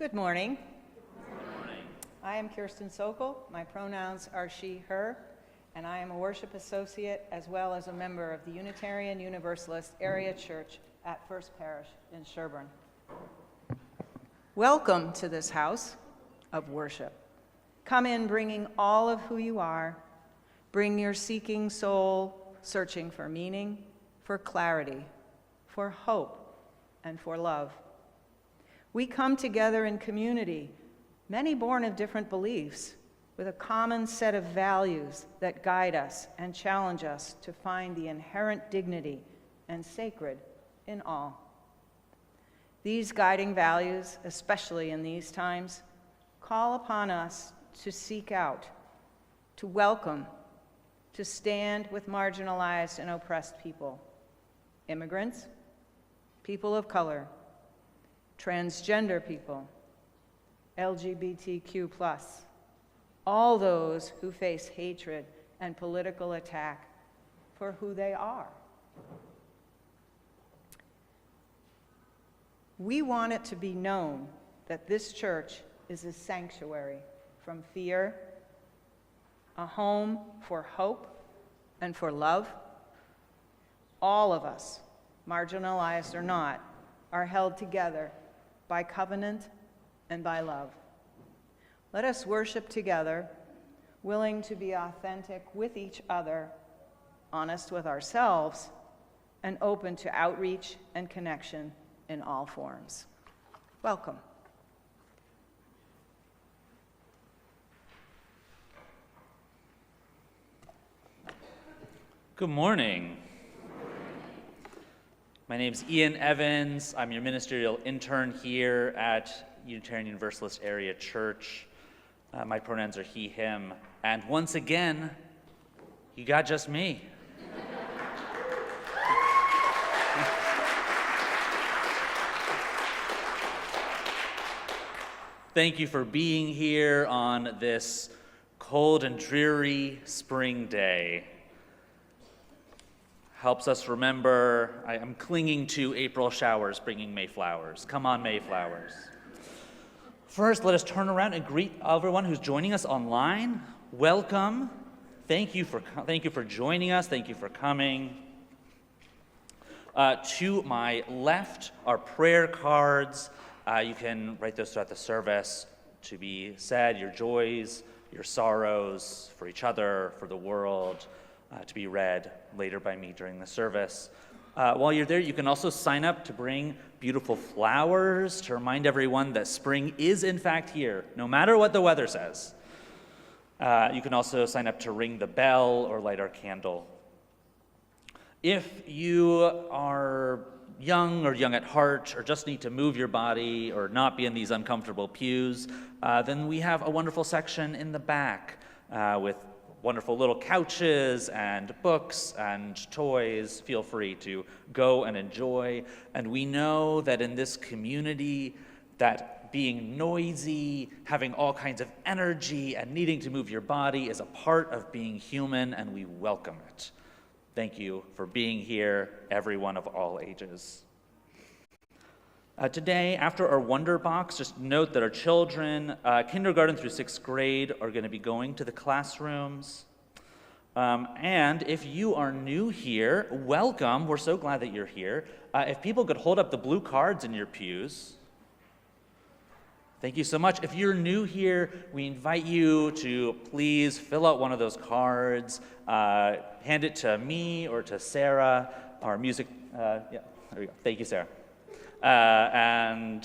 Good morning. I am Kirsten Sokol. My pronouns are she, her, and I am a worship associate as well as a member of the Unitarian Universalist Area Church at First Parish in Sherborn. Welcome to this house of worship. Come in bringing all of who you are. Bring your seeking soul, searching for meaning, for clarity, for hope, and for love. We come together in community, many born of different beliefs, with a common set of values that guide us and challenge us to find the inherent dignity and sacred in all. These guiding values, especially in these times, call upon us to seek out, to welcome, to stand with marginalized and oppressed people, immigrants, people of color, transgender people, LGBTQ+, all those who face hatred and political attack for who they are. We want it to be known that this church is a sanctuary from fear, a home for hope and for love. All of us, marginalized or not, are held together by covenant and by love. Let us worship together, willing to be authentic with each other, honest with ourselves, and open to outreach and connection in all forms. Welcome. Good morning. My name is Ian Evans. I'm your ministerial intern here at Unitarian Universalist Area Church. My pronouns are he, him. And once again, you got just me. Thank you for being here on this cold and dreary spring day. Helps us remember, I'm clinging to April showers bringing May flowers. Come on, May flowers. First, let us turn around and greet everyone who's joining us online. Welcome. Thank you for joining us. Thank you for coming. To my left are prayer cards. You can write those throughout the service to be said, your joys, your sorrows, for each other, for the world, to be read later by me during the service. While you're there, you can also sign up to bring beautiful flowers to remind everyone that spring is in fact here, no matter what the weather says. You can also sign up to ring the bell or light our candle. If you are young or young at heart, or just need to move your body or not be in these uncomfortable pews, then we have a wonderful section in the back with wonderful little couches and books and toys. Feel free to go and enjoy. And we know that in this community, that being noisy, having all kinds of energy, and needing to move your body is a part of being human, and we welcome it. Thank you for being here, everyone of all ages. Today, after our Wonder Box, just note that our children, kindergarten through 6th grade, are going to be going to the classrooms. And if you are new here, welcome. We're so glad that you're here. If people could hold up the blue cards in your pews. Thank you so much. If you're new here, we invite you to please fill out one of those cards, hand it to me or to Sarah, our music, yeah, there we go. Thank you, Sarah. And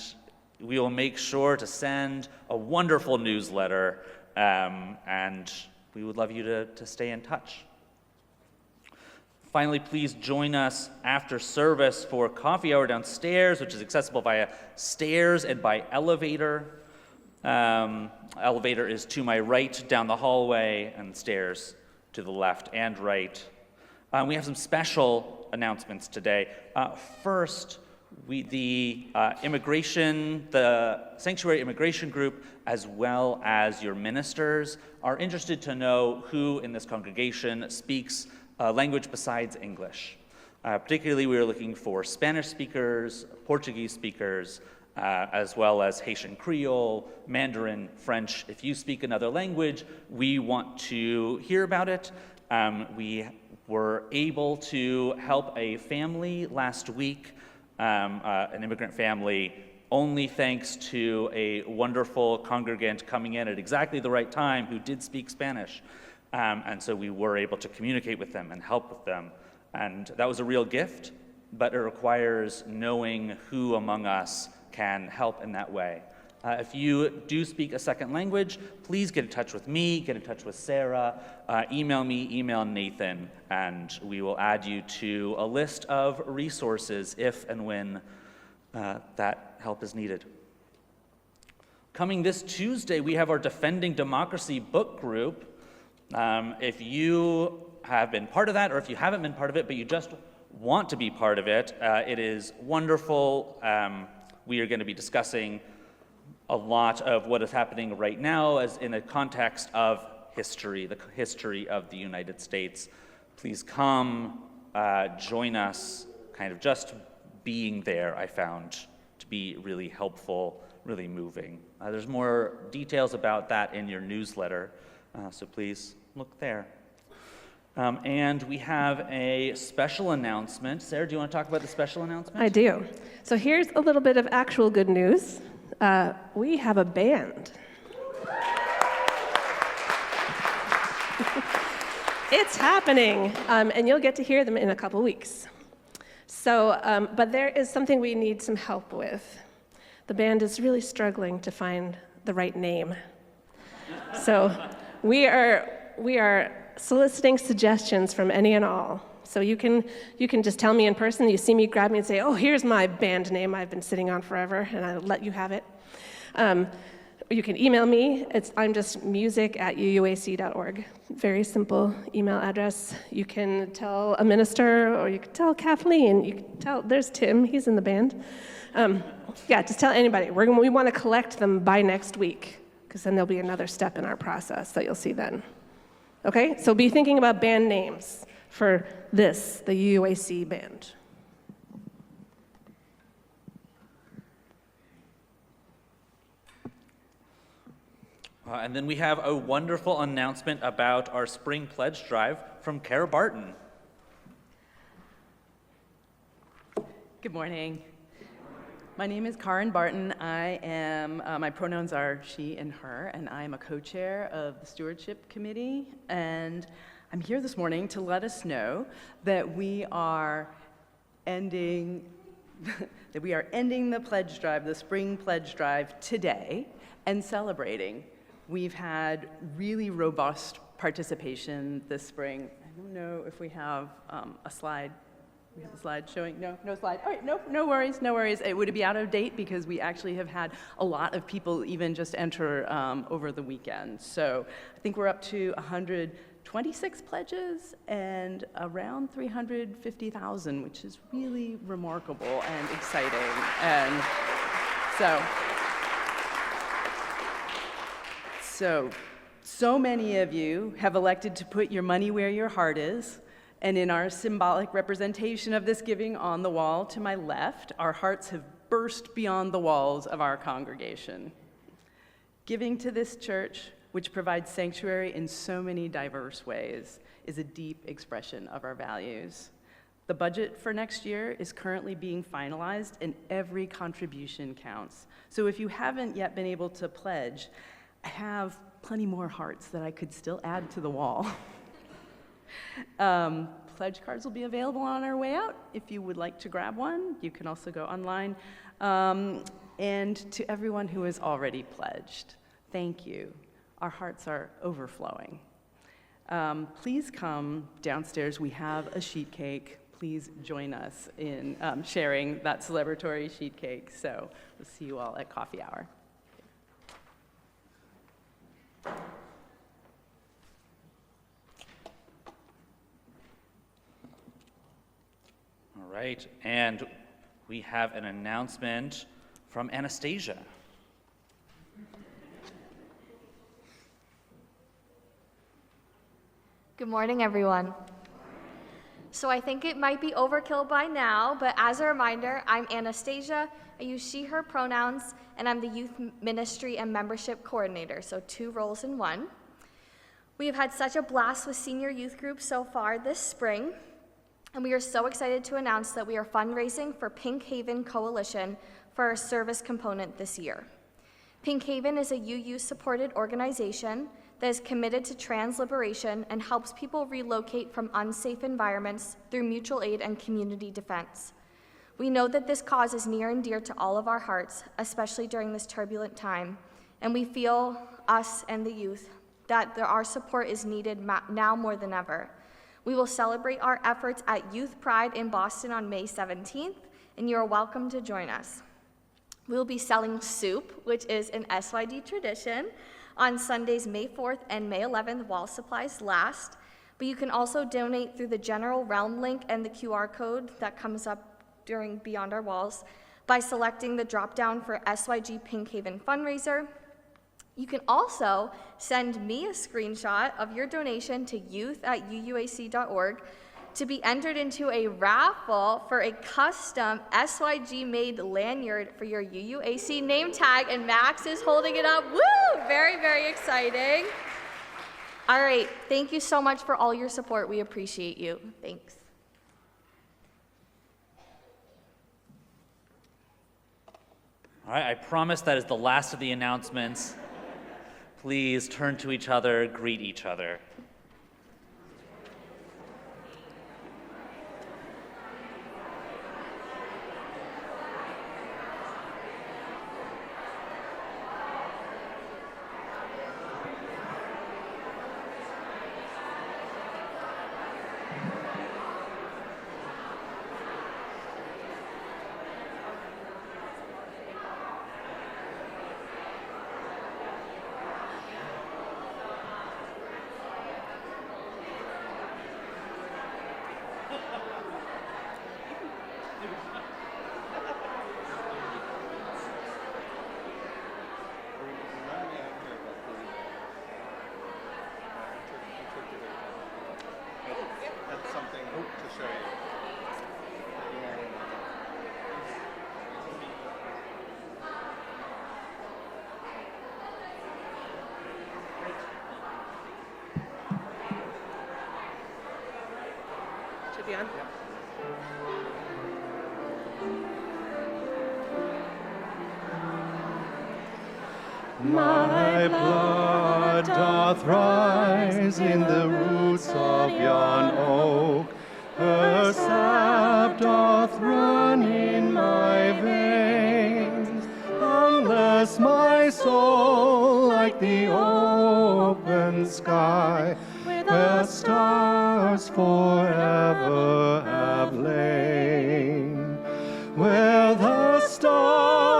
we will make sure to send a wonderful newsletter, and we would love you to stay in touch. Finally, please join us after service for coffee hour downstairs, which is accessible via stairs and by elevator. Elevator is to my right down the hallway, and stairs to the left and right. We have some special announcements today. First, the Sanctuary Immigration Group, as well as your ministers, are interested to know who in this congregation speaks language besides English. Particularly, we are looking for Spanish speakers, Portuguese speakers, as well as Haitian Creole, Mandarin, French. If you speak another language, we want to hear about it. We were able to help a family last week, an immigrant family, only thanks to a wonderful congregant coming in at exactly the right time who did speak Spanish. And so we were able to communicate with them and help with them. And that was a real gift, but it requires knowing who among us can help in that way. If you do speak a second language, please get in touch with me, get in touch with Sarah, email me, email Nathan, and we will add you to a list of resources if and when that help is needed. Coming this Tuesday, we have our Defending Democracy book group. If you have been part of that, or if you haven't been part of it, but you just want to be part of it, it is wonderful. We are going to be discussing a lot of what is happening right now as in a context of history, the history of the United States. Please come, join us. Kind of just being there, I found to be really helpful, really moving. There's more details about that in your newsletter, so please look there. And we have a special announcement. Sarah, do you want to talk about the special announcement? I do. So here's a little bit of actual good news. We have a band. It's happening, and you'll get to hear them in a couple weeks. So, but there is something we need some help with. The band is really struggling to find the right name. So we are soliciting suggestions from any and all. So you can just tell me in person. You see me, grab me and say, oh, here's my band name I've been sitting on forever, and I'll let you have it. You can email me. I'm just music@uuac.org. Very simple email address. You can tell a minister, or you can tell Kathleen. You can tell, there's Tim, he's in the band. Yeah, just tell anybody. We want to collect them by next week, because then there'll be another step in our process that you'll see then. Okay, so be thinking about band names for this, the UAC band. And then we have a wonderful announcement about our spring pledge drive from Kara Barton. Good morning. My name is Karen Barton. I am, my pronouns are she and her, and I am a co-chair of the Stewardship Committee. And I'm here this morning to let us know that we are ending the pledge drive, the spring pledge drive today, and celebrating. We've had really robust participation this spring. I don't know if we have a slide. We have a slide showing, no slide. All right, no worries. It would be out of date because we actually have had a lot of people even just enter over the weekend. So I think we're up to 126 pledges and around 350,000, which is really remarkable and exciting. And so many of you have elected to put your money where your heart is, and in our symbolic representation of this giving on the wall to my left, our hearts have burst beyond the walls of our congregation. Giving to this church, which provides sanctuary in so many diverse ways, is a deep expression of our values. The budget for next year is currently being finalized, and every contribution counts. So if you haven't yet been able to pledge, I have plenty more hearts that I could still add to the wall. Pledge cards will be available on our way out. If you would like to grab one, you can also go online. And to everyone who has already pledged, thank you. Our hearts are overflowing. Please come downstairs. We have a sheet cake. Please join us in sharing that celebratory sheet cake. So we'll see you all at coffee hour. All right, and we have an announcement from Anastasia. Good morning, everyone. so I think it might be overkill by now, but as a reminder, I'm Anastasia. I use she, her pronouns, and I'm the Youth Ministry and Membership Coordinator, so 2 roles in 1. We have had such a blast with senior youth groups so far this spring, and we are so excited to announce that we are fundraising for Pink Haven Coalition for our service component this year. Pink Haven is a UU-supported organization that is committed to trans liberation and helps people relocate from unsafe environments through mutual aid and community defense. We know that this cause is near and dear to all of our hearts, especially during this turbulent time, and we feel, us and the youth, that our support is needed now more than ever. We will celebrate our efforts at Youth Pride in Boston on May 17th, and you are welcome to join us. We will be selling soup, which is an SYD tradition, on Sundays, May 4th and May 11th while supplies last. But you can also donate through the General Realm link and the QR code that comes up during Beyond Our Walls by selecting the drop-down for SYG Pink Haven fundraiser. You can also send me a screenshot of your donation to youth@uuac.org to be entered into a raffle for a custom SYG-made lanyard for your UUAC name tag, and Max is holding it up. Woo! Very, very exciting. All right, thank you so much for all your support. We appreciate you. Thanks. All right, I promise that is the last of the announcements. Please turn to each other, greet each other. That's something to show you. Should be on? My blood doth rise in the roots of yon oak. Her sap doth run in my veins. Unless my soul, like the open sky, where stars forever have lain, where the stars,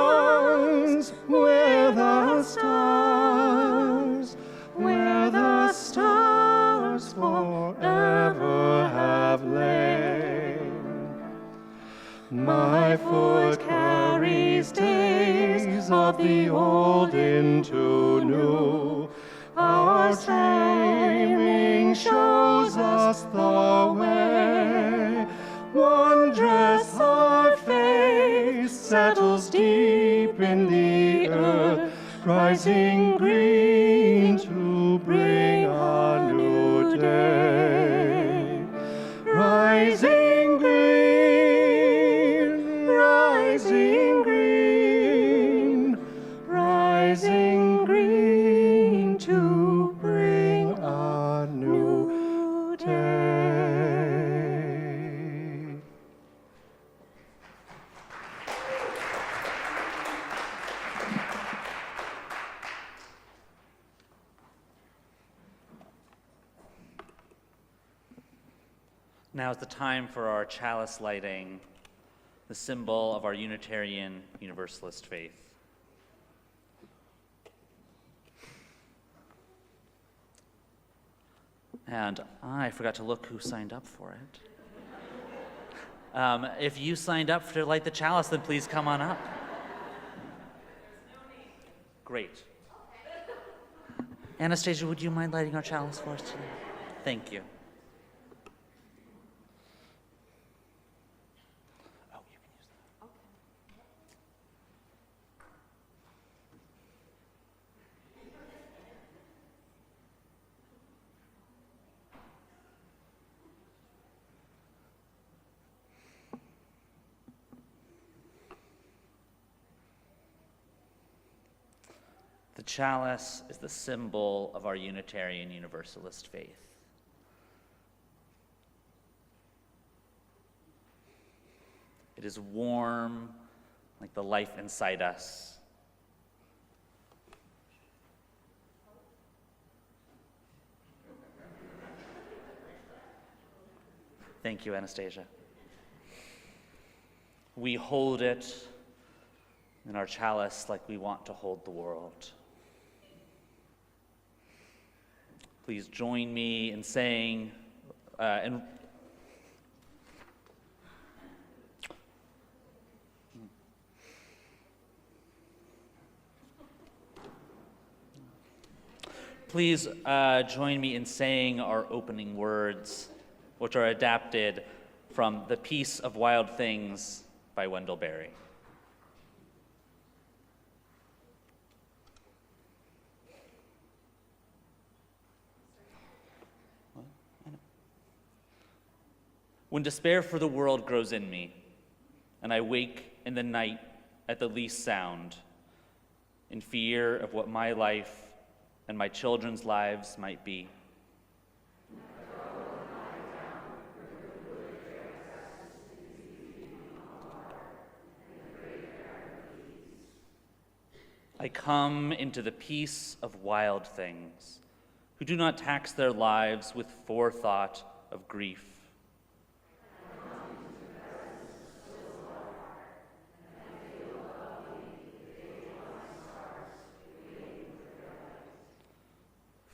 where the stars, where the stars forever have lain. My foot carries days of the old into new. Our taming shows us the way. Wondrous our face settles deep in the earth, rising green to bring a new day. Rising green, rising green, rising green to bring a new day. Now is the time for our chalice lighting, the symbol of our Unitarian Universalist faith. And I forgot to look who signed up for it. If you signed up to light the chalice, then please come on up. Great. Anastasia, would you mind lighting our chalice for us today? Thank you. The chalice is the symbol of our Unitarian Universalist faith. It is warm, like the life inside us. Thank you, Anastasia. We hold it in our chalice like we want to hold the world. Please join me in saying, Please join me in saying our opening words, which are adapted from The Peace of Wild Things by Wendell Berry. When despair for the world grows in me, and I wake in the night at the least sound, in fear of what my life and my children's lives might be. I come into the peace of wild things, who do not tax their lives with forethought of grief.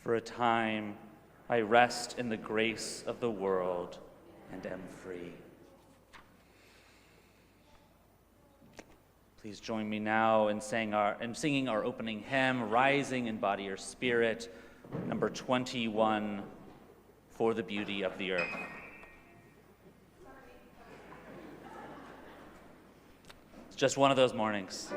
For a time, I rest in the grace of the world and am free. Please join me now in singing our opening hymn, Rising in Body or Spirit, number 21, For the Beauty of the Earth. It's just one of those mornings.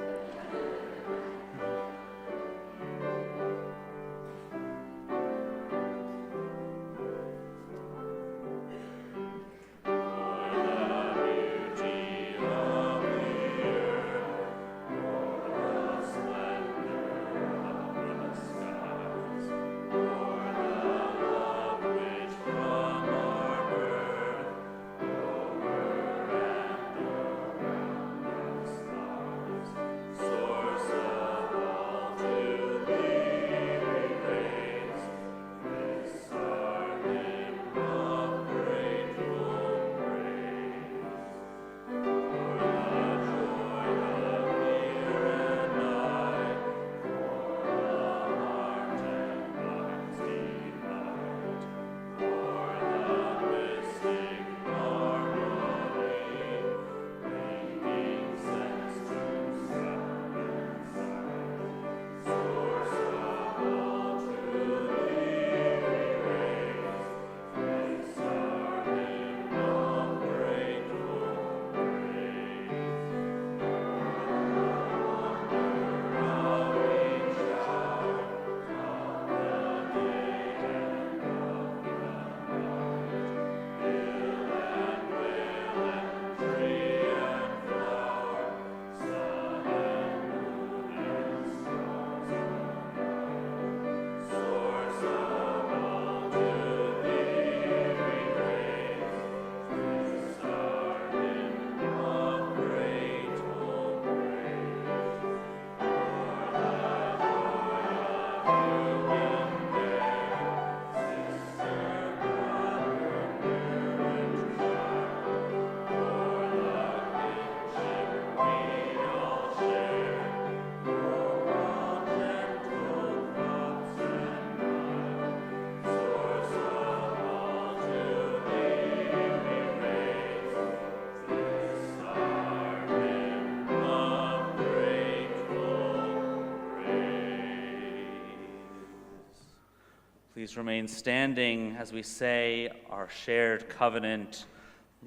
Please remain standing as we say our shared covenant.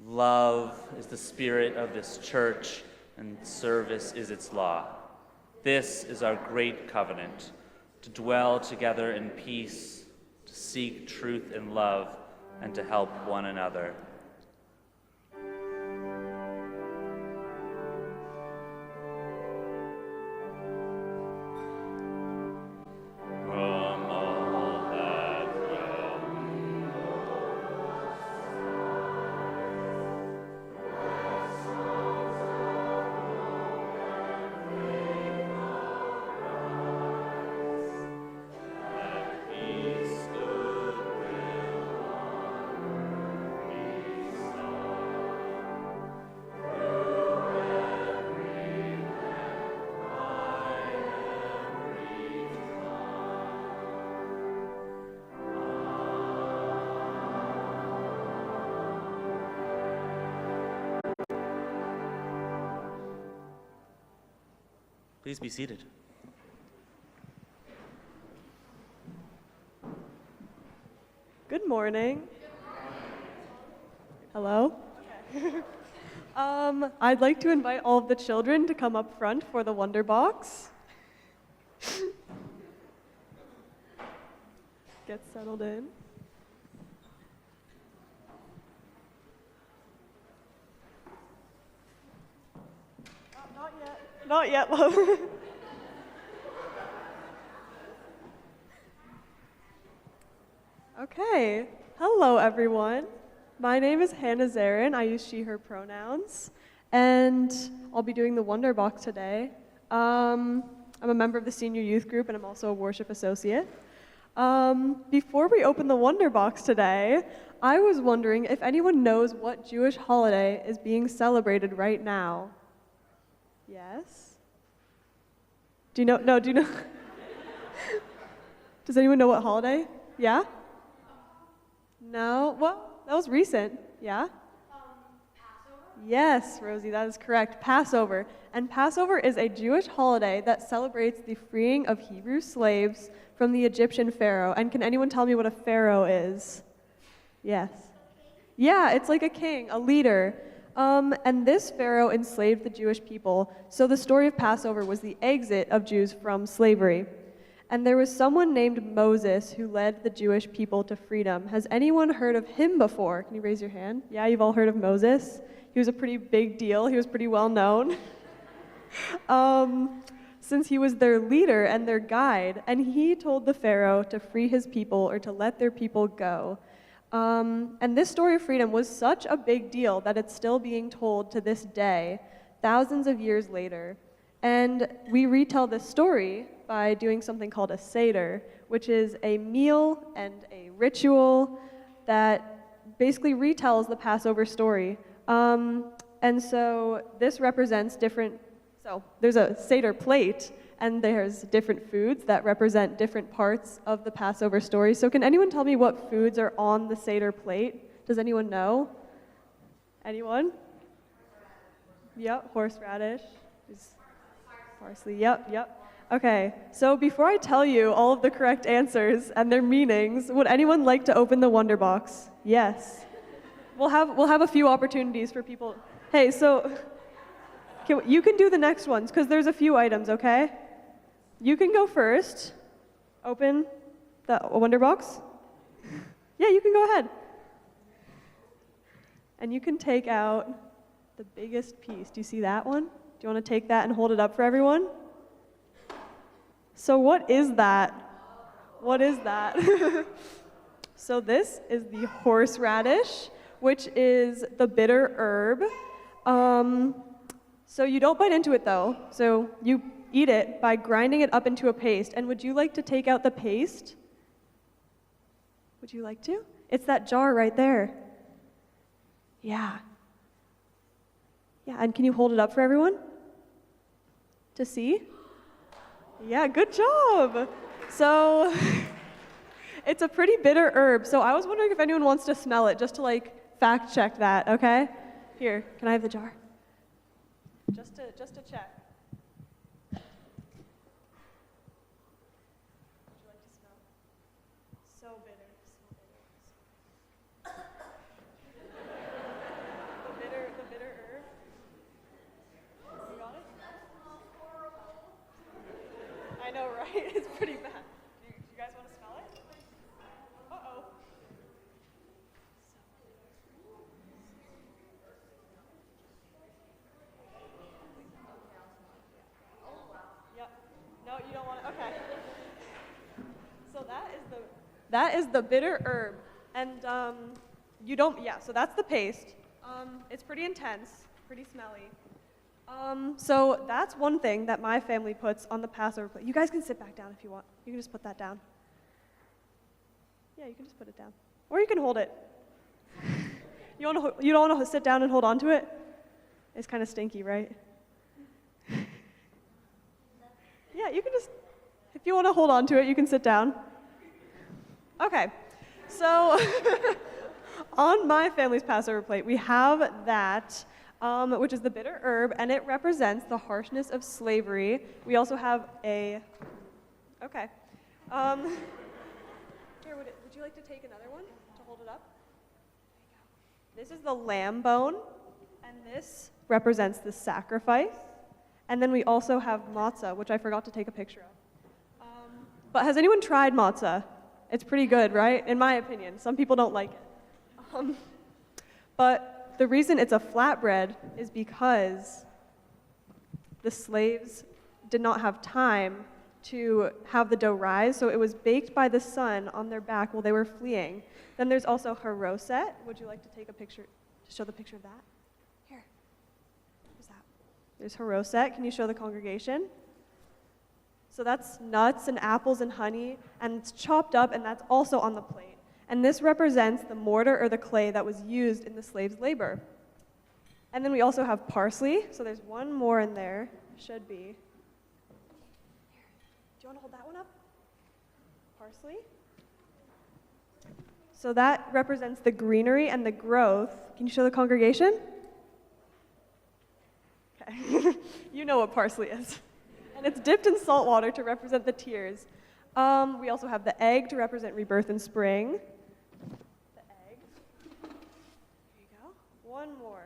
Love is the spirit of this church, and service is its law. This is our great covenant, to dwell together in peace, to seek truth and love, and to help one another. Please be seated. Good morning. Hello? Okay. I'd like to invite all of the children to come up front for the Wonder Box. Get settled in. Not yet. Not yet, love. Okay. Hello, everyone. My name is Hannah Zarin. I use she, her pronouns. And I'll be doing the Wonder Box today. I'm a member of the senior youth group, and I'm also a worship associate. Before we open the Wonder Box today, I was wondering if anyone knows what Jewish holiday is being celebrated right now. Yes? Do you know? No, do you know? Does anyone know what holiday? Yeah? No? Well, that was recent. Yeah? Passover? Yes, Rosie, that is correct. Passover. And Passover is a Jewish holiday that celebrates the freeing of Hebrew slaves from the Egyptian pharaoh. And can anyone tell me what a pharaoh is? Yes. Yeah, it's like a king, a leader. And this pharaoh enslaved the Jewish people. So the story of Passover was the exit of Jews from slavery. And there was someone named Moses who led the Jewish people to freedom. Has anyone heard of him before? Can you raise your hand? Yeah, you've all heard of Moses. He was a pretty big deal. He was pretty well known. Since he was their leader and their guide, and he told the Pharaoh to free his people or to let their people go. And this story of freedom was such a big deal that it's still being told to this day, thousands of years later. And we retell this story by doing something called a Seder, which is a meal and a ritual that basically retells the Passover story. And so this represents different, so there's a Seder plate, and there's different foods that represent different parts of the Passover story. So can anyone tell me what foods are on the Seder plate? Does anyone know? Anyone? Yep, horseradish. Parsley, yep. Okay, so before I tell you all of the correct answers and their meanings, would anyone like to open the Wonder Box? Yes. We'll have a few opportunities for people. Hey, so you can do the next ones because there's a few items, okay? You can go first. Open the Wonder Box. Yeah, you can go ahead. And you can take out the biggest piece. Do you see that one? Do you want to take that and hold it up for everyone? So what is that? What is that? So this is the horseradish, which is the bitter herb. So you don't bite into it though. So you eat it by grinding it up into a paste. And would you like to take out the paste? Would you like to? It's that jar right there. Yeah. Yeah, and can you hold it up for everyone to see? Yeah, good job. So it's a pretty bitter herb. So I was wondering if anyone wants to smell it, just to like fact check that, okay? Here, can I have the jar? Just to check. Would you like to smell? So bitter, so bitter. The bitter herb. You got it? I know, right? It's pretty bad. Do you guys want to smell it? Uh-oh. Yep. No, you don't want it? Okay. So that is the bitter herb. And you don't, yeah, so that's the paste. It's pretty intense, pretty smelly. So that's one thing that my family puts on the Passover plate. You guys can sit back down if you want. You can just put that down. Yeah, you can just put it down. Or you can hold it. You don't want to sit down and hold on to it? It's kind of stinky, right? Yeah, you can just, if you want to hold on to it, you can sit down. Okay, so on my family's Passover plate, we have that. which is the bitter herb, and it represents the harshness of slavery. We also have a, okay. Here, would you like to take another one to hold it up? This is the lamb bone, and this represents the sacrifice. And then we also have matzah, which I forgot to take a picture of. But has anyone tried matzah? It's pretty good, right? In my opinion. Some people don't like it. But the reason it's a flatbread is because the slaves did not have time to have the dough rise, so it was baked by the sun on their back while they were fleeing. Then there's also haroset. Would you like to take a picture, to show the picture of that? Here. Where's that? There's haroset. Can you show the congregation? So that's nuts and apples and honey, and it's chopped up, and that's also on the plate. And this represents the mortar or the clay that was used in the slaves' labor. And then we also have parsley. So there's one more in there. Should be. Do you want to hold that one up? Parsley. So that represents the greenery and the growth. Can you show the congregation? Okay. You know what parsley is. And it's dipped in salt water to represent the tears. We also have the egg to represent rebirth in spring. The egg. There you go. One more.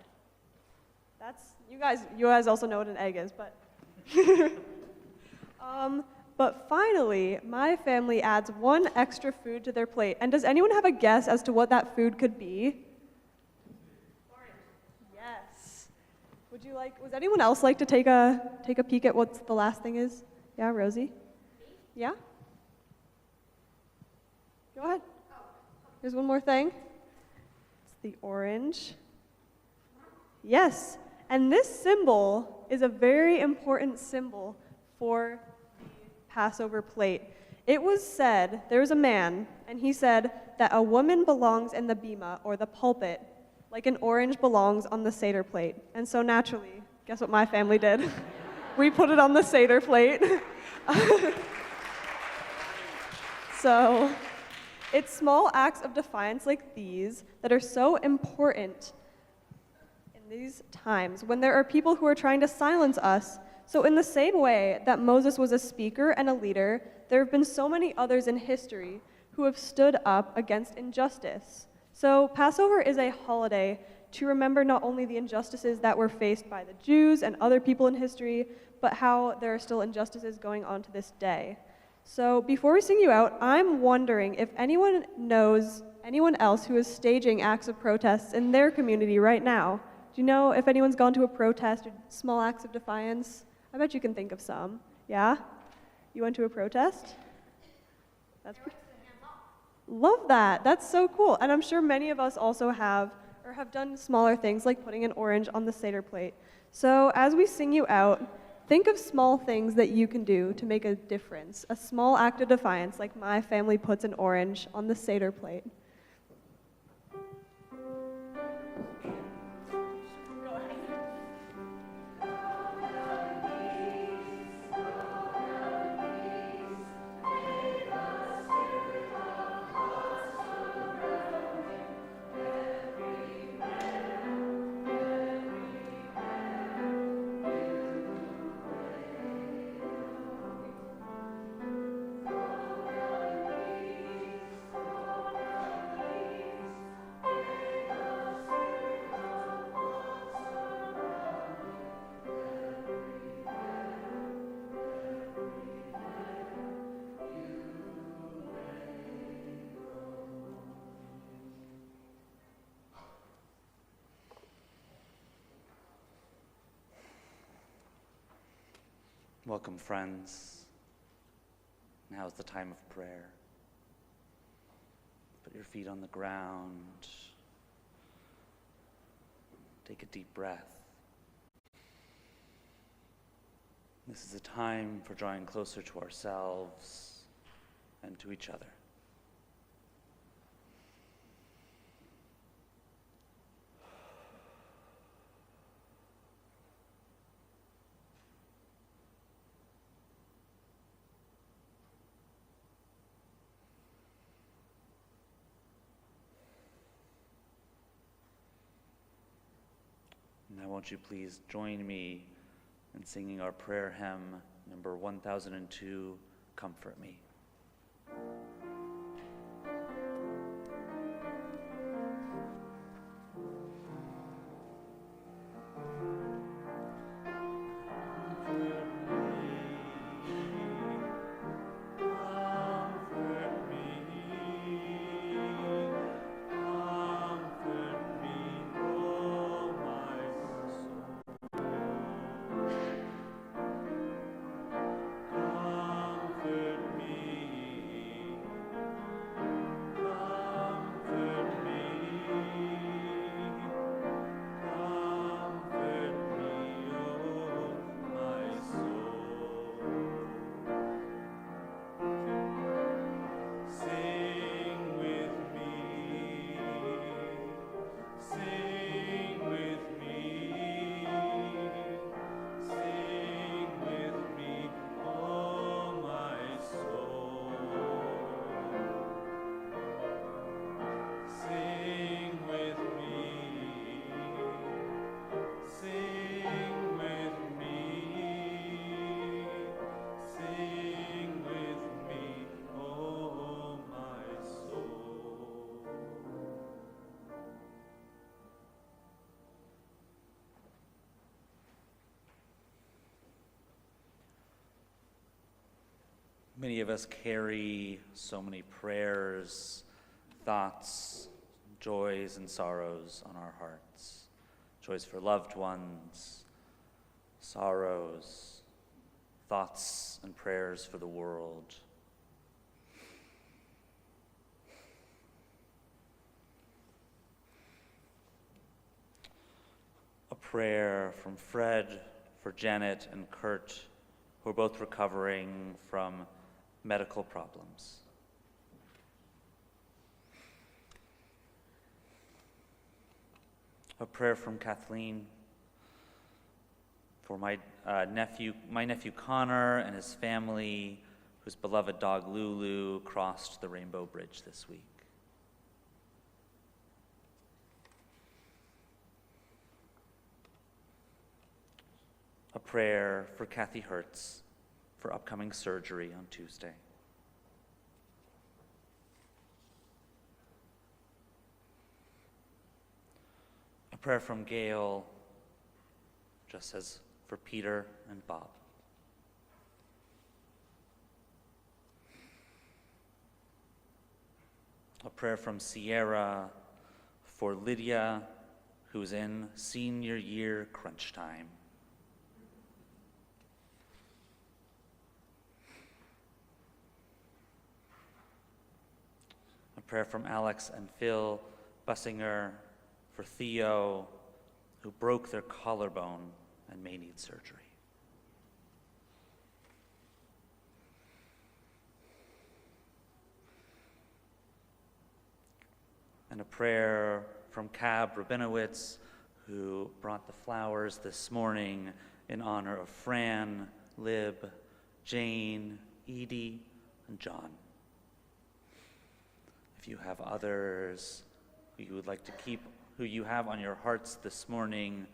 That's, you guys also know what an egg is, but. But finally, my family adds one extra food to their plate. And does anyone have a guess as to what that food could be? Orange. Yes. Would anyone else like to take a peek at what the last thing is? Yeah, Rosie? Yeah? Go ahead. Here's one more thing. It's the orange. Yes. And this symbol is a very important symbol for Passover plate. It was said, there was a man, and he said that a woman belongs in the bima, or the pulpit, like an orange belongs on the Seder plate. And so naturally, guess what my family did? We put it on the Seder plate. So it's small acts of defiance like these that are so important in these times when there are people who are trying to silence us. So in the same way that Moses was a speaker and a leader, there have been so many others in history who have stood up against injustice. So Passover is a holiday to remember not only the injustices that were faced by the Jews and other people in history, but how there are still injustices going on to this day. So before we sing you out, I'm wondering if anyone knows anyone else who is staging acts of protests in their community right now. Do you know if anyone's gone to a protest or small acts of defiance? I bet you can think of some. Yeah? You went to a protest? That's pretty. Love that. That's so cool. And I'm sure many of us also have done smaller things like putting an orange on the Seder plate. So as we sing you out, think of small things that you can do to make a difference. A small act of defiance, like my family puts an orange on the Seder plate. Welcome, friends. Now is the time of prayer. Put your feet on the ground. Take a deep breath. This is a time for drawing closer to ourselves and to each other. Now won't you please join me in singing our prayer hymn, number 1002, Comfort Me. Many of us carry so many prayers, thoughts, joys, and sorrows on our hearts. Joys for loved ones, sorrows, thoughts and prayers for the world. A prayer from Fred for Janet and Kurt, who are both recovering from medical problems. A prayer from Kathleen for my nephew Connor and his family, whose beloved dog Lulu crossed the Rainbow Bridge this week. A prayer for Kathy Hertz for upcoming surgery on Tuesday. A prayer from Gail, just as for Peter and Bob. A prayer from Sierra for Lydia, who's in senior year crunch time. A prayer from Alex and Phil Bussinger for Theo, who broke their collarbone and may need surgery. And a prayer from Cab Rabinowitz, who brought the flowers this morning in honor of Fran, Lib, Jane, Edie, and John. If you have others who you would like to keep, who you have on your hearts this morning,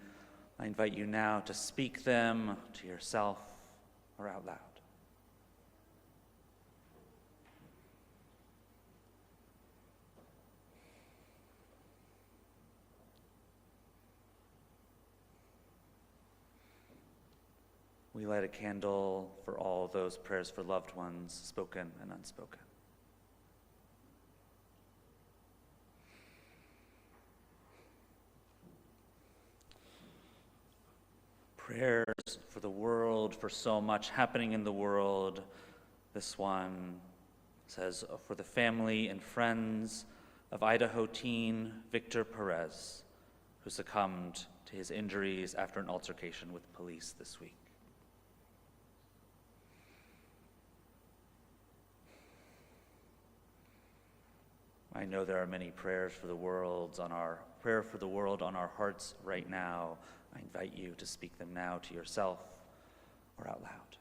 I invite you now to speak them to yourself or out loud. We light a candle for all those prayers for loved ones, spoken and unspoken. Prayers for the world, for so much happening in the world. This one says, for the family and friends of Idaho teen Victor Perez, who succumbed to his injuries after an altercation with police this week. I know there are many prayers for the world on our hearts right now. I invite you to speak them now to yourself or out loud.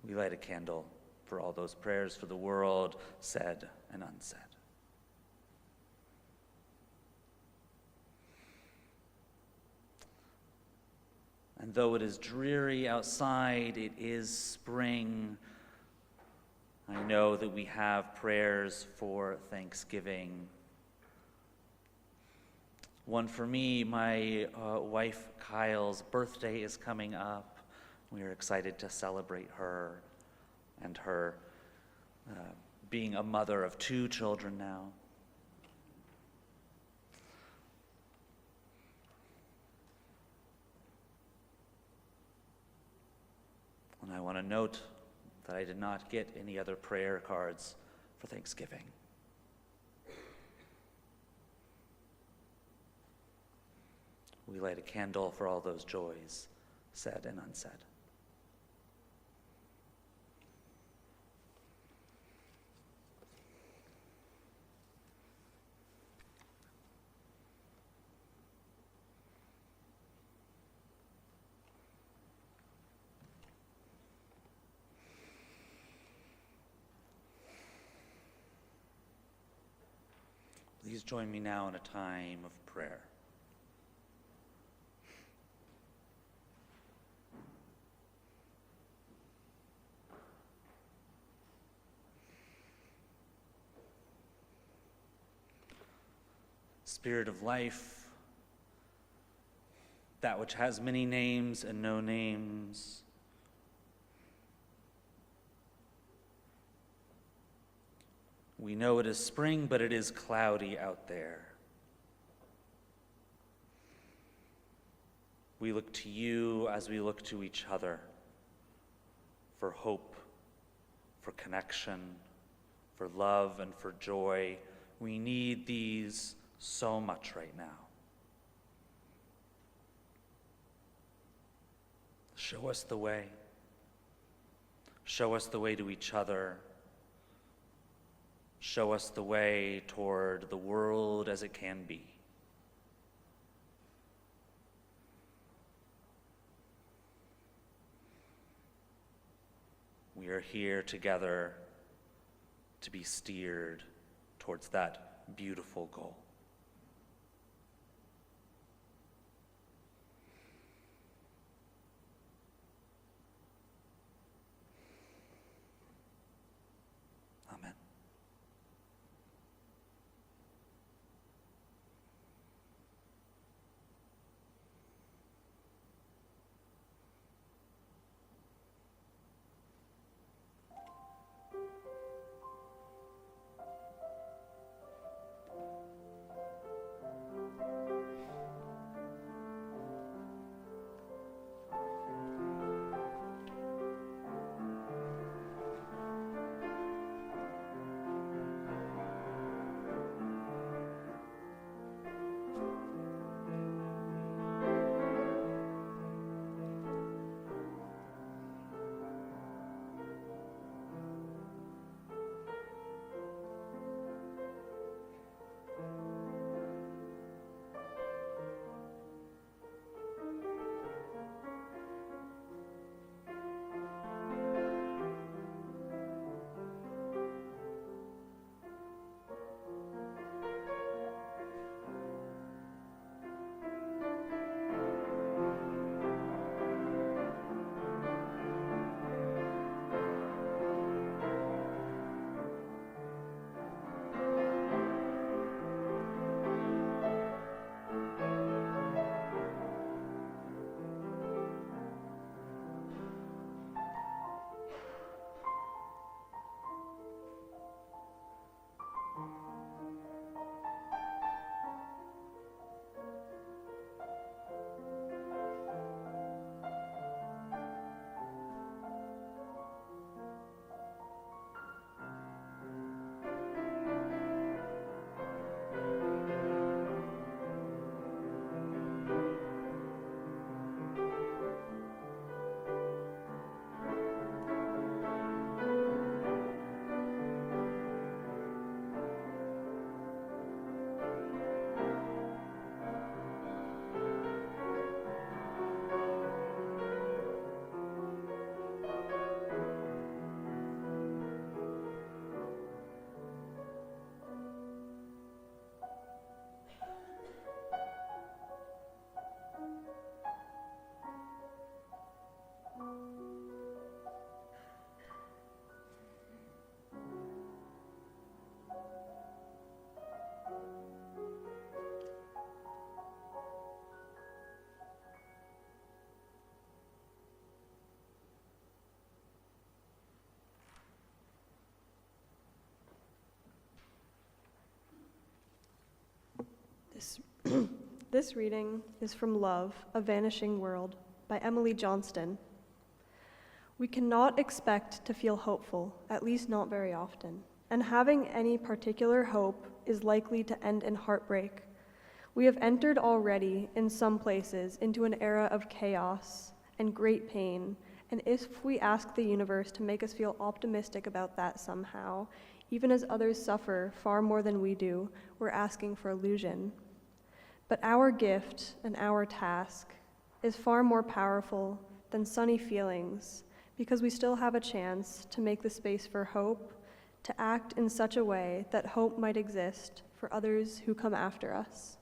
We light a candle for all those prayers for the world, said and unsaid. And though it is dreary outside, it is spring. I know that we have prayers for Thanksgiving. One for me, my wife Kyle's birthday is coming up. We are excited to celebrate her and her being a mother of 2 children now. And I want to note that I did not get any other prayer cards for Thanksgiving. We light a candle for all those joys, said and unsaid. Please join me now in a time of prayer. Spirit of life, that which has many names and no names, we know it is spring, but it is cloudy out there. We look to you as we look to each other for hope, for connection, for love, and for joy. We need these so much right now. Show us the way. Show us the way to each other. Show us the way toward the world as it can be. We are here together to be steered towards that beautiful goal. Amen. This reading is from Love, A Vanishing World by Emily Johnston. We cannot expect to feel hopeful, at least not very often, and having any particular hope is likely to end in heartbreak. We have entered already, in some places, into an era of chaos and great pain, and if we ask the universe to make us feel optimistic about that somehow, even as others suffer far more than we do, we're asking for illusion. But our gift and our task is far more powerful than sunny feelings, because we still have a chance to make the space for hope, to act in such a way that hope might exist for others who come after us.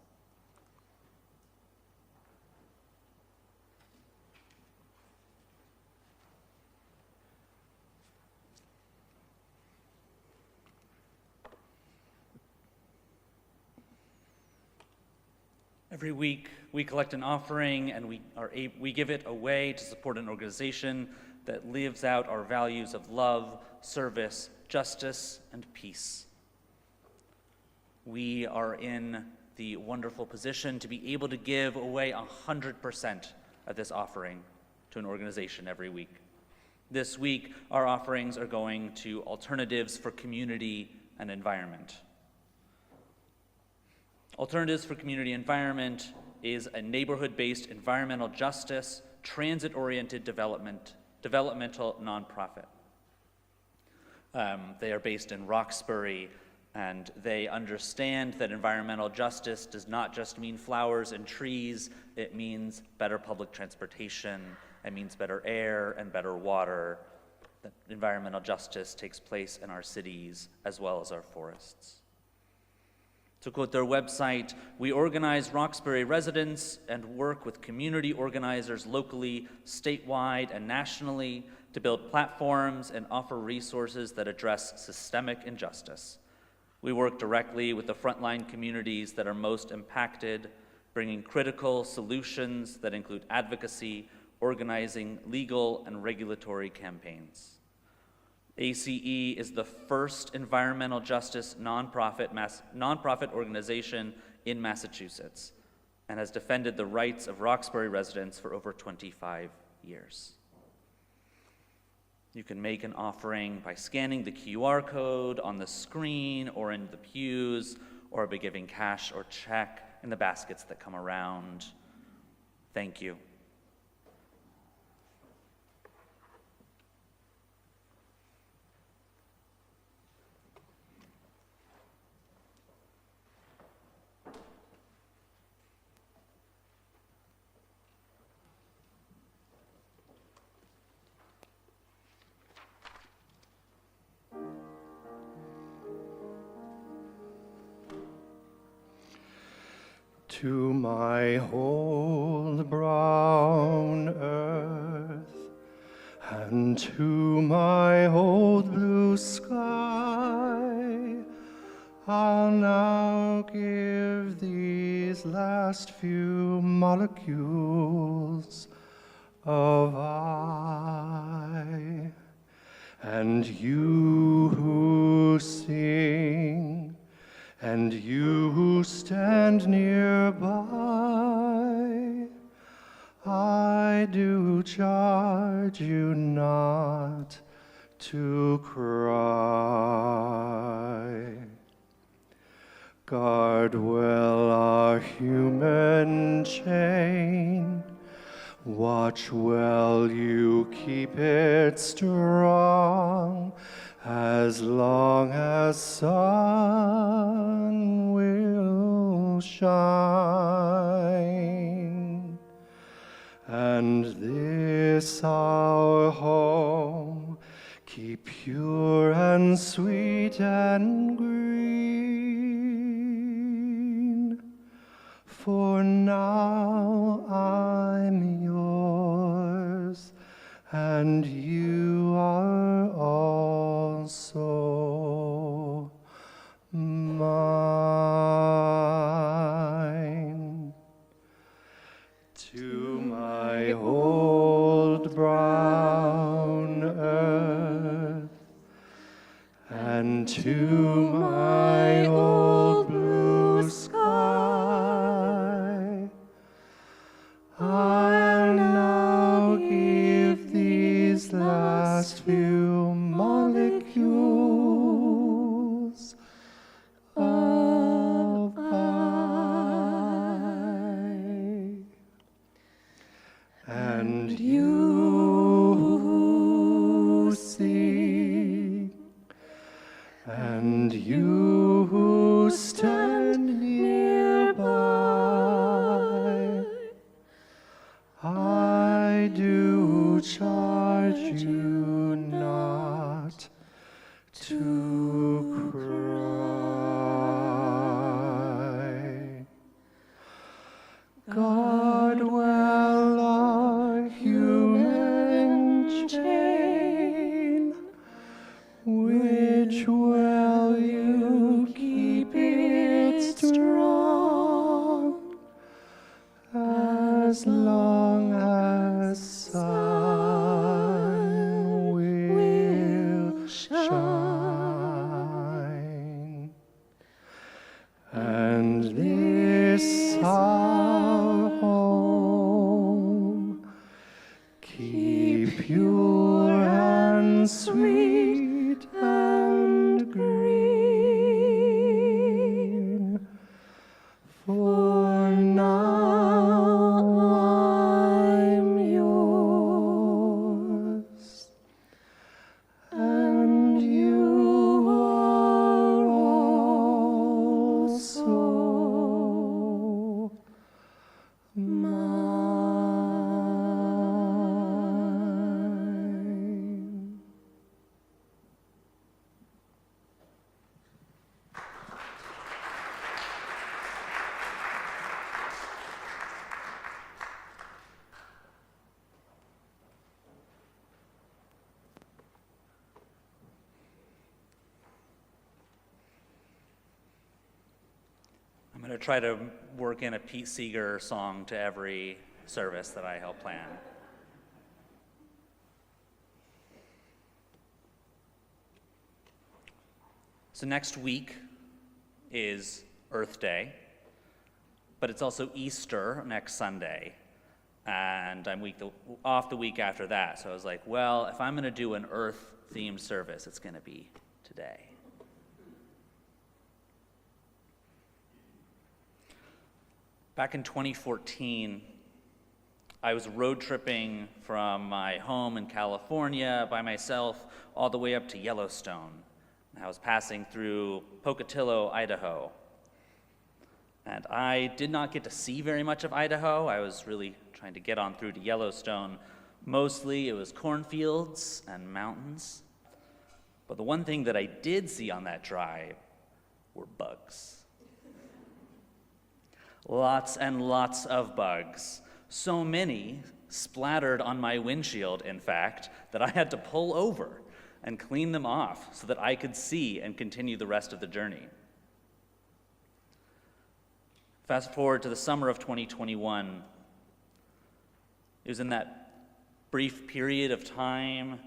Every week, we collect an offering and we give it away to support an organization that lives out our values of love, service, justice, and peace. We are in the wonderful position to be able to give away 100% of this offering to an organization every week. This week, our offerings are going to Alternatives for Community and Environment. Alternatives for Community Environment is a neighborhood-based environmental justice, transit-oriented developmental nonprofit. They are based in Roxbury, and they understand that environmental justice does not just mean flowers and trees, it means better public transportation, it means better air and better water. That environmental justice takes place in our cities as well as our forests. To quote their website, we organize Roxbury residents and work with community organizers locally, statewide, and nationally to build platforms and offer resources that address systemic injustice. We work directly with the frontline communities that are most impacted, bringing critical solutions that include advocacy, organizing, legal, and regulatory campaigns. ACE is the first environmental justice nonprofit organization in Massachusetts and has defended the rights of Roxbury residents for over 25 years. You can make an offering by scanning the QR code on the screen or in the pews, or by giving cash or check in the baskets that come around. Thank you. To my old brown earth and to my old blue sky, I'll now give these last few molecules of I. And you who sing, and you who stand nearby, I do charge you not to cry. Guard well our human chain, watch well you keep it strong, as long as sun will shine. And this our home keep pure and sweet and green, for now I'm yours and you are also mine. To my old brown earth and to my old blue sky, last few molecules of I. And you who sing, and you who stand nearby, I do charge you not to cry. God well our human chain, which will you keep it strong, as long as sun will shine. And this our home, keep pure and sweet and green, for now I'm yours, and you are also mine. I'm going to try to work in a Pete Seeger song to every service that I help plan. So next week is Earth Day, but it's also Easter next Sunday, and I'm off the week after that. So I was like, well, if I'm going to do an Earth-themed service, it's going to be today. Back in 2014, I was road tripping from my home in California by myself all the way up to Yellowstone. I was passing through Pocatello, Idaho. And I did not get to see very much of Idaho. I was really trying to get on through to Yellowstone. Mostly it was cornfields and mountains. But the one thing that I did see on that drive were bugs. Lots and lots of bugs. So many splattered on my windshield, in fact, that I had to pull over and clean them off so that I could see and continue the rest of the journey. Fast forward to the summer of 2021. It was in that brief period of time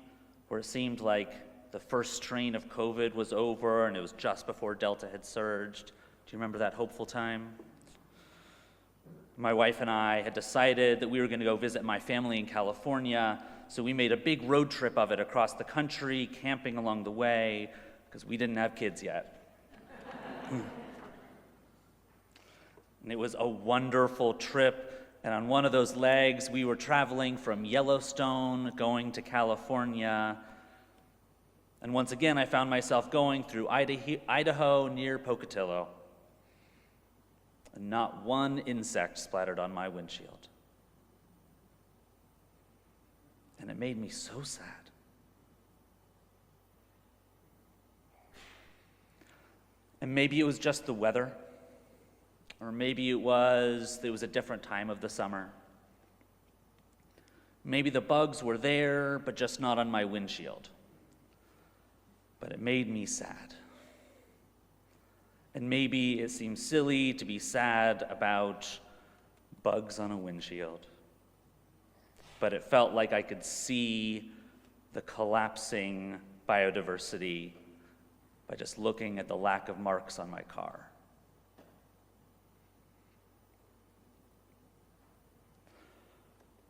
where it seemed like the first strain of COVID was over and it was just before Delta had surged. Do you remember that hopeful time? My wife and I had decided that we were going to go visit my family in California, so we made a big road trip of it across the country, camping along the way, because we didn't have kids yet. And it was a wonderful trip, and on one of those legs, we were traveling from Yellowstone, going to California, and once again, I found myself going through Idaho near Pocatello. And not one insect splattered on my windshield. And it made me so sad. And maybe it was just the weather, or maybe it was a different time of the summer. Maybe the bugs were there, but just not on my windshield. But it made me sad. And maybe it seems silly to be sad about bugs on a windshield. But it felt like I could see the collapsing biodiversity by just looking at the lack of marks on my car.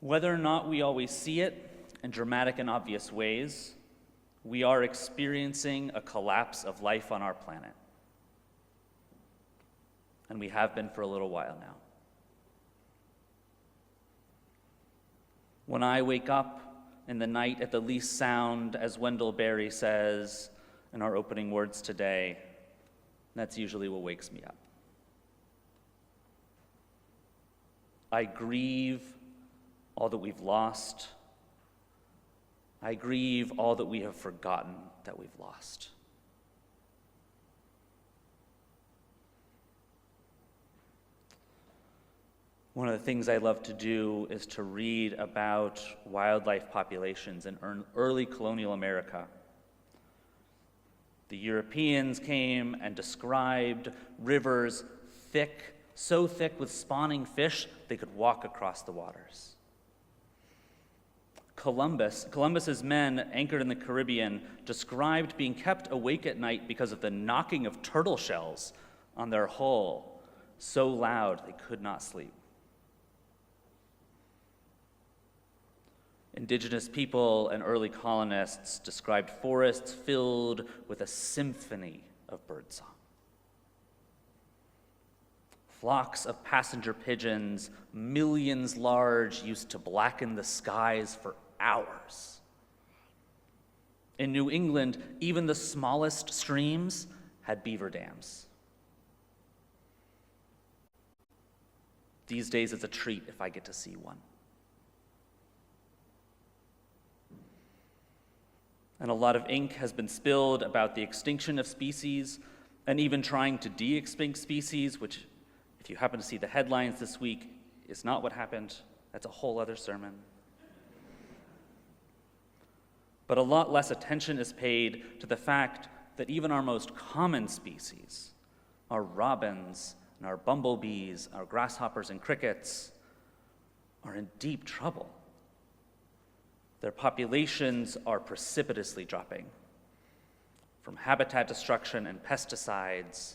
Whether or not we always see it, in dramatic and obvious ways, we are experiencing a collapse of life on our planet. And we have been for a little while now. When I wake up in the night at the least sound, as Wendell Berry says in our opening words today, that's usually what wakes me up. I grieve all that we've lost. I grieve all that we have forgotten that we've lost. One of the things I love to do is to read about wildlife populations in early colonial America. The Europeans came and described rivers thick, so thick with spawning fish they could walk across the waters. Columbus's men anchored in the Caribbean described being kept awake at night because of the knocking of turtle shells on their hull, so loud they could not sleep. Indigenous people and early colonists described forests filled with a symphony of birdsong. Flocks of passenger pigeons, millions large, used to blacken the skies for hours. In New England, even the smallest streams had beaver dams. These days, it's a treat if I get to see one. And a lot of ink has been spilled about the extinction of species and even trying to de-extinct species, which, if you happen to see the headlines this week, is not what happened. That's a whole other sermon. But a lot less attention is paid to the fact that even our most common species, our robins and our bumblebees, our grasshoppers and crickets, are in deep trouble. Their populations are precipitously dropping from habitat destruction and pesticides,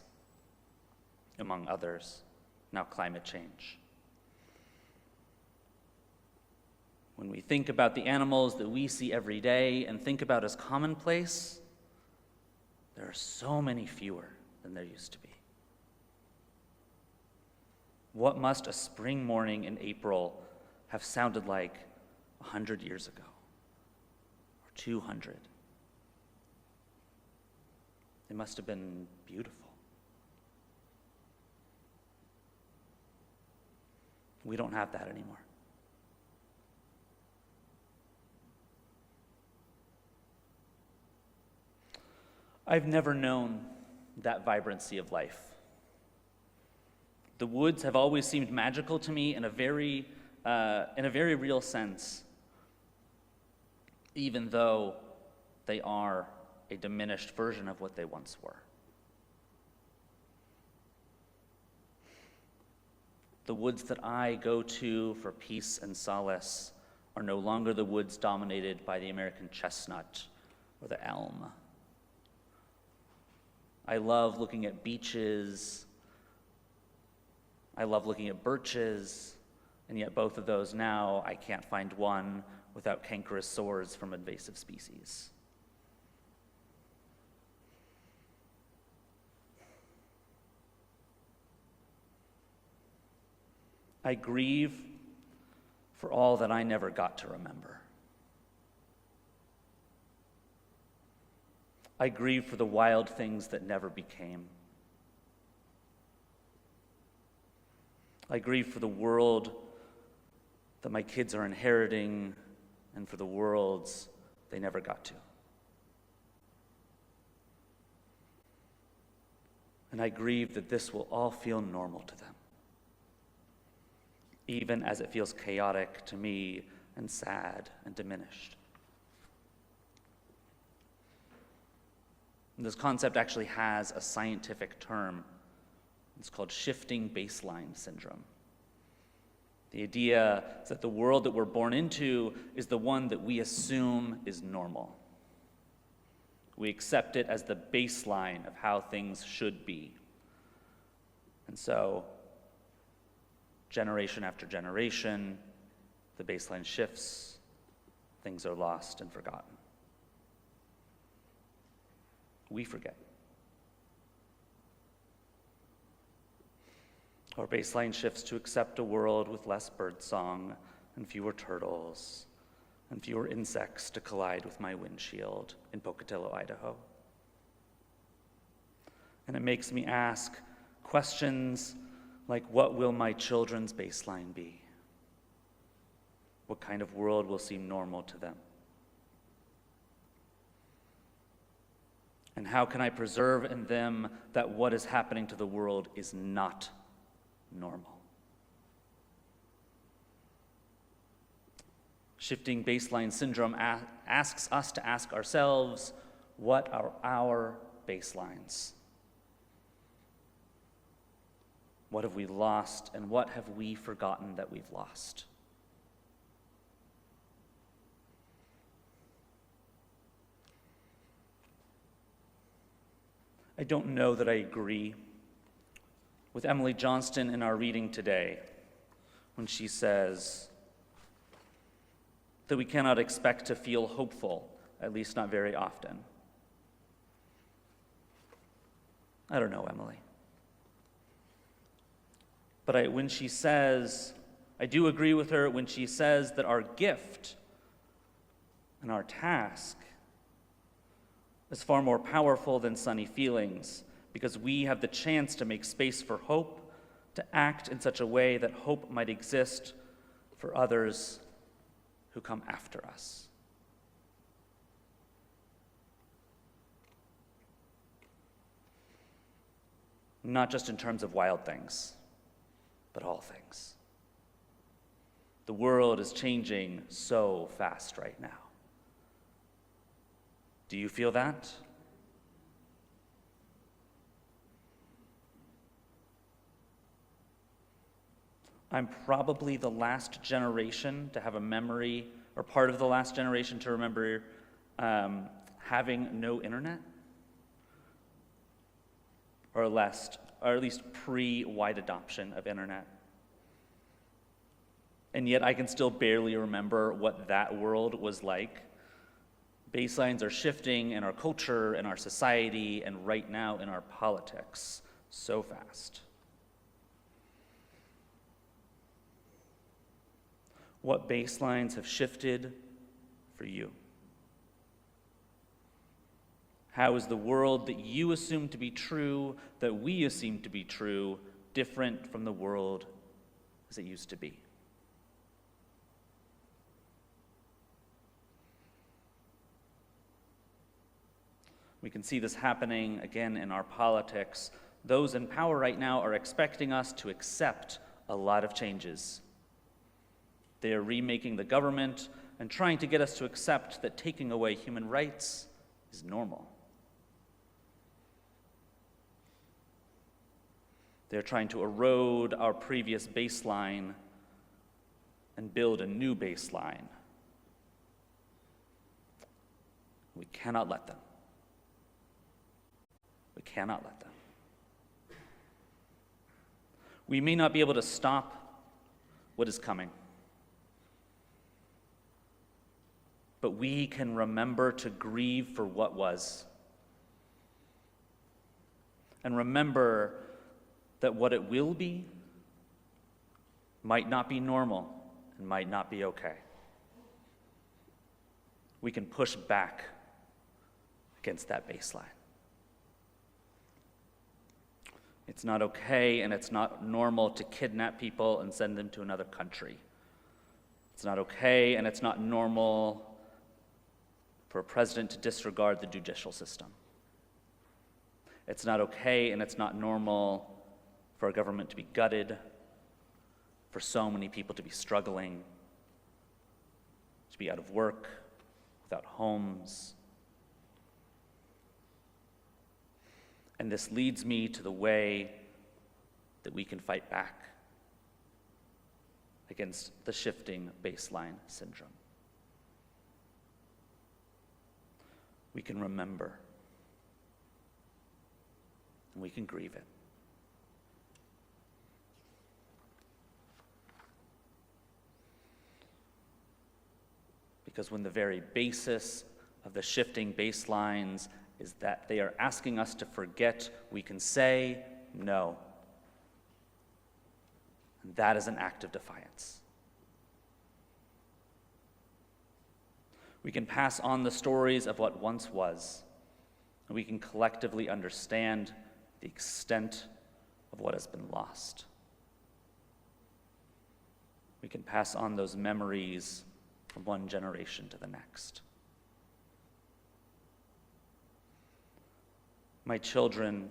among others, now climate change. When we think about the animals that we see every day and think about as commonplace, there are so many fewer than there used to be. What must a spring morning in April have sounded like 100 years ago? 200. It must have been beautiful. We don't have that anymore. I've never known that vibrancy of life. The woods have always seemed magical to me in a very real sense, even though they are a diminished version of what they once were. The woods that I go to for peace and solace are no longer the woods dominated by the American chestnut or the elm. I love looking at beeches. I love looking at birches, and yet both of those now, I can't find one without cankerous sores from invasive species. I grieve for all that I never got to remember. I grieve for the wild things that never became. I grieve for the world that my kids are inheriting and for the worlds they never got to. And I grieve that this will all feel normal to them, even as it feels chaotic to me and sad and diminished. And this concept actually has a scientific term. It's called shifting baseline syndrome. The idea is that the world that we're born into is the one that we assume is normal. We accept it as the baseline of how things should be. And so, generation after generation, the baseline shifts things are lost and forgotten. We forget. Our baseline shifts to accept a world with less birdsong and fewer turtles and fewer insects to collide with my windshield in Pocatello, Idaho. And it makes me ask questions like, what will my children's baseline be? What kind of world will seem normal to them? And how can I preserve in them that what is happening to the world is not normal? Shifting baseline syndrome asks us to ask ourselves, what are our baselines? What have we lost, and what have we forgotten that we've lost? I don't know that I agree with Emily Johnston in our reading today when she says that we cannot expect to feel hopeful, at least not very often. I don't know, Emily. But when she says, I do agree with her when she says that our gift and our task is far more powerful than sunny feelings, because we have the chance to make space for hope, to act in such a way that hope might exist for others who come after us. Not just in terms of wild things, but all things. The world is changing so fast right now. Do you feel that? I'm probably the last generation to have a memory, or part of the last generation to remember having no internet, or at least pre-wide adoption of internet. And yet I can still barely remember what that world was like. Baselines are shifting in our culture, in our society, and right now in our politics so fast. What baselines have shifted for you? How is the world that you assume to be true, that we assume to be true, different from the world as it used to be? We can see this happening again in our politics. Those in power right now are expecting us to accept a lot of changes. They are remaking the government and trying to get us to accept that taking away human rights is normal. They're trying to erode our previous baseline and build a new baseline. We cannot let them. We cannot let them. We may not be able to stop what is coming, but we can remember to grieve for what was, and remember that what it will be might not be normal and might not be okay. We can push back against that baseline. It's not okay and it's not normal to kidnap people and send them to another country. It's not okay and it's not normal for a president to disregard the judicial system. It's not okay and it's not normal for a government to be gutted, for so many people to be struggling, to be out of work, without homes. And this leads me to the way that we can fight back against the shifting baseline syndrome. We can remember, and we can grieve it. Because when the very basis of the shifting baselines is that they are asking us to forget, we can say no. And that is an act of defiance. We can pass on the stories of what once was, and we can collectively understand the extent of what has been lost. We can pass on those memories from one generation to the next. My children,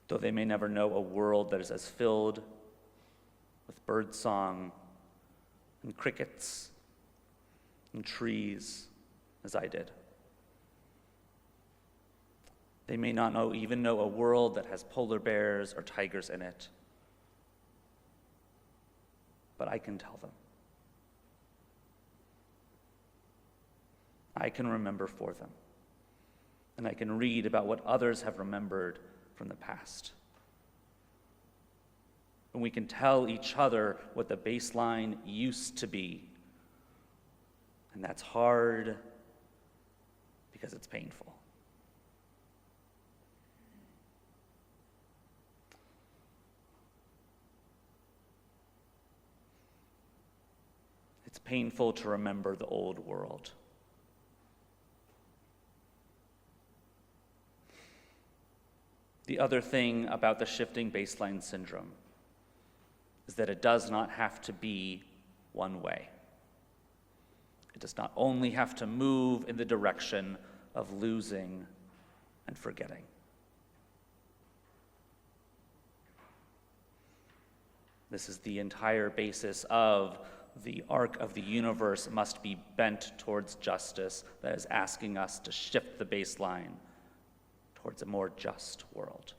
though they may never know a world that is as filled with birdsong and crickets and trees as I did. They may not even know a world that has polar bears or tigers in it, but I can tell them. I can remember for them, and I can read about what others have remembered from the past. And we can tell each other what the baseline used to be. And that's hard because it's painful. It's painful to remember the old world. The other thing about the shifting baseline syndrome is that it does not have to be one way. It does not only have to move in the direction of losing and forgetting. This is the entire basis of the arc of the universe must be bent towards justice that is asking us to shift the baseline towards a more just world.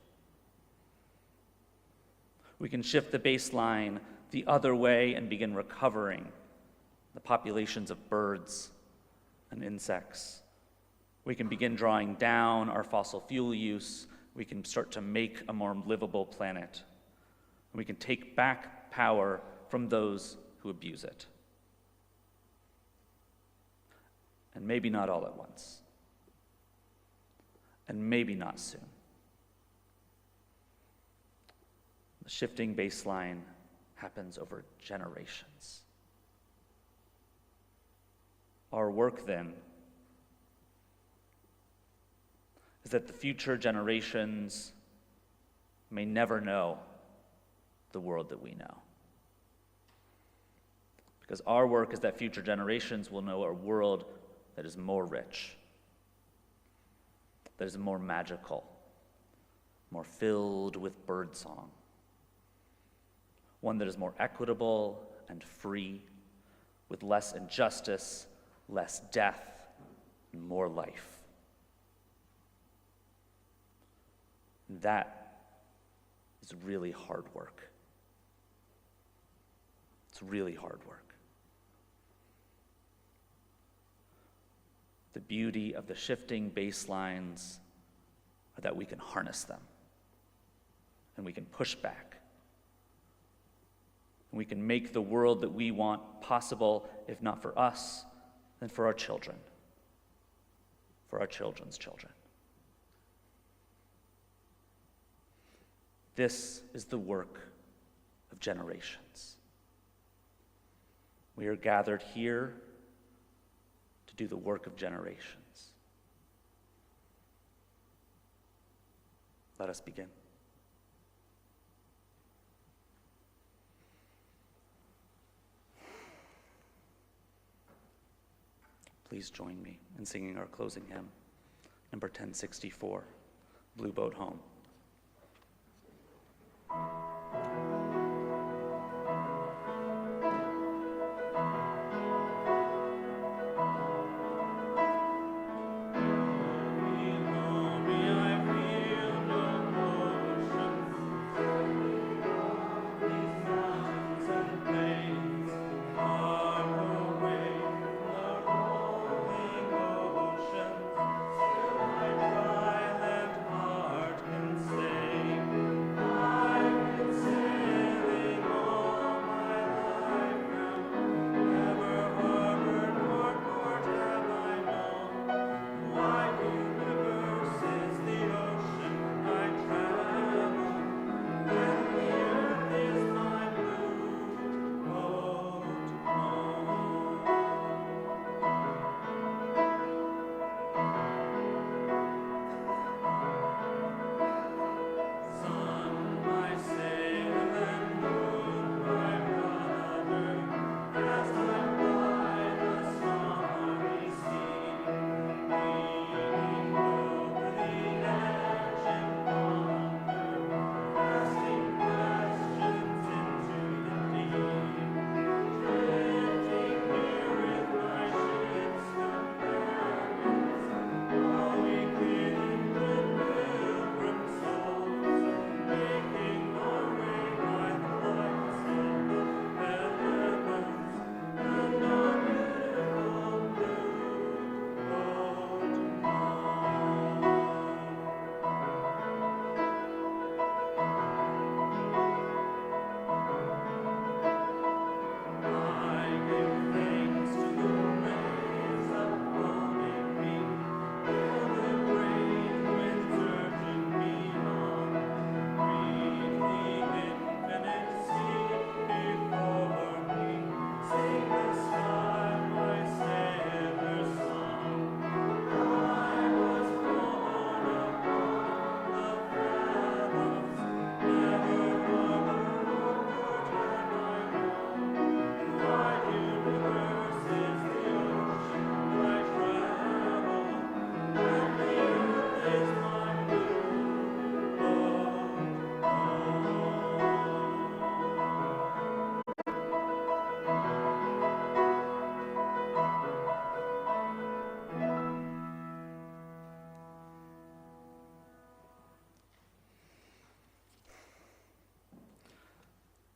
We can shift the baseline the other way and begin recovering the populations of birds and insects. We can begin drawing down our fossil fuel use. We can start to make a more livable planet. We can take back power from those who abuse it. And maybe not all at once. And maybe not soon. The shifting baseline happens over generations. Our work, then, is that the future generations may never know the world that we know. Because our work is that future generations will know a world that is more rich, that is more magical, more filled with birdsong, one that is more equitable and free, with less injustice, less death, and more life. And that is really hard work. It's really hard work. The beauty of the shifting baselines are that we can harness them, and we can push back. And we can make the world that we want possible, if not for us, then for our children, for our children's children. This is the work of generations. We are gathered here to do the work of generations. Let us begin. Please join me in singing our closing hymn, number 1064, Blue Boat Home. Heart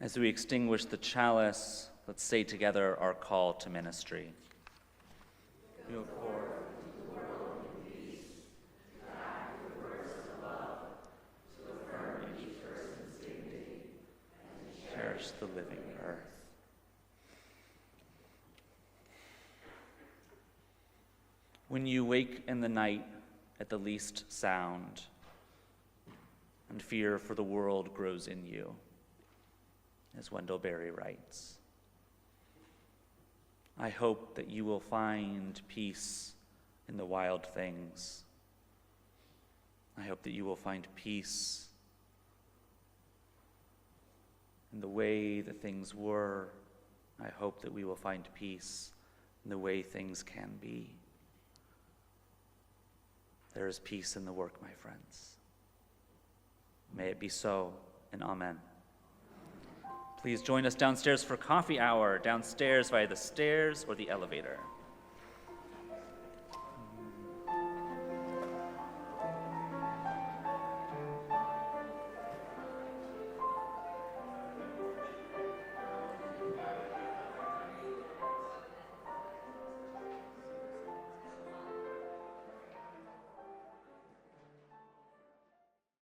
As we extinguish the chalice, let's say together our call to ministry. Go forth. Cherish the living earth. When you wake in the night at the least sound, and fear for the world grows in you, as Wendell Berry writes, I hope that you will find peace in the wild things. I hope that you will find peace in the way that things were. I hope that we will find peace in the way things can be. There is peace in the work, my friends. May it be so, and amen. Please join us downstairs for coffee hour, downstairs via the stairs or the elevator.